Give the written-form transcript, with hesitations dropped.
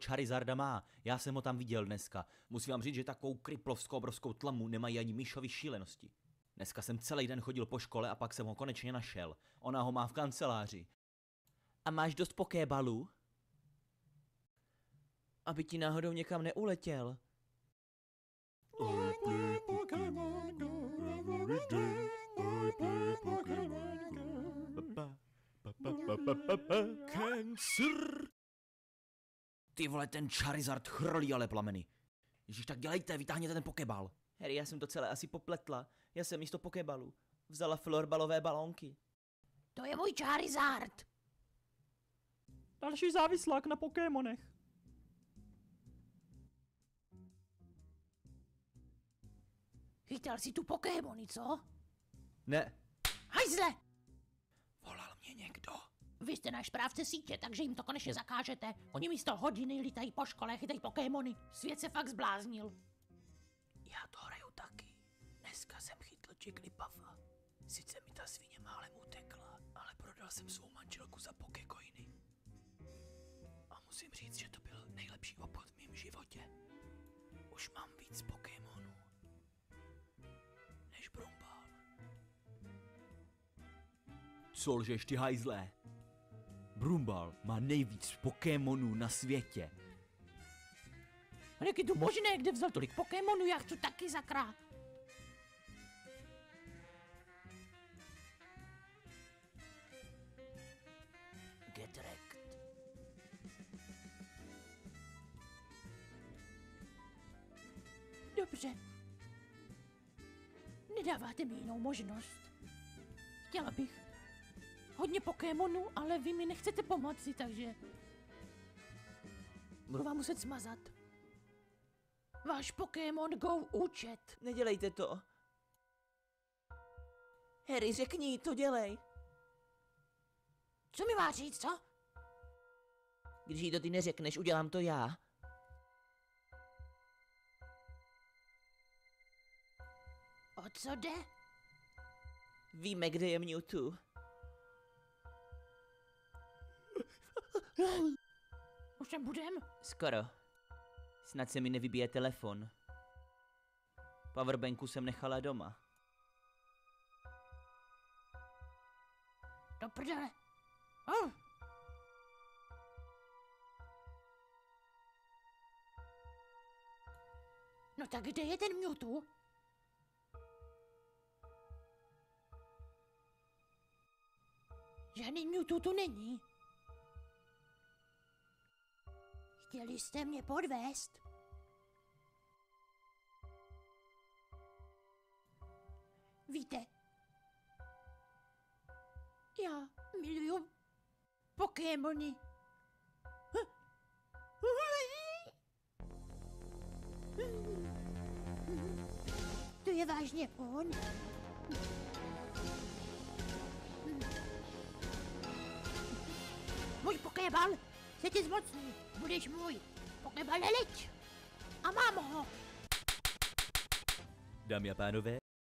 Charizarda má. Já jsem ho tam viděl dneska. Musím vám říct, že takovou kriplovskou obrovskou tlamu nemají ani myšovi šílenosti. Dneska jsem celý den chodil po škole a pak jsem ho konečně našel. Ona ho má v kanceláři. A máš dost pokébalů? Aby ti náhodou někam neuletěl. I play Pokemon Go every day. I play Pokemon Go. Cancer! Ty vole, ten Charizard chrlí ale plameny. Ježíš, tak dělejte, vytáhněte ten pokébal. Harry, já jsem to celé asi popletla. Já jsem místo pokébalu vzala florbalové balónky. To je můj Charizard. Další závislák na Pokémonech. Chytal si tu Pokémony, co? Ne. Hajzle! Volal mě někdo. Vy jste náš správce sítě, takže jim to konečně zakážete. Oni místo hodiny lítají po škole, chytají Pokémony. Svět se fakt zbláznil. Já to hraju taky. Dneska jsem chytl Jigglypuffa. Sice mi ta svině málem utekla, ale prodal jsem svou manželku za Pokécoiny. A musím říct, že to byl nejlepší obchod v mém životě. Už mám víc Pokémonů než Brumbal. Co lžeš, ty hajzlé? Brumbal má nejvíc Pokémonů na světě. Ale jak je to možné, kde vzal tolik Pokémonů, já chci taky zakrát. Get wrecked. Dobře. Nedáváte mi jinou možnost. Chtěla bych hodně Pokémonů, ale vy mi nechcete pomoci, takže budu vám muset smazat váš Pokémon Go účet. Nedělejte to. Harry, řekni, to dělej. Co mi má říct, co? Když jí to ty neřekneš, udělám to já. O co jde? Víme, kde je Mewtwo. Už tam budem? Skoro. Snad se mi nevybije telefon. Powerbanku jsem nechala doma. Do prdele. No tak kde je ten Mewtwo? Žádný Mewtwo tu není. Chtěli jste mě podvést? Víte, já miluju Pokémony. To je vážně on? Můj Pokébal se ti zmocní. Budeš můj Pokébal, leď. A mám ho. Dámy a pánové,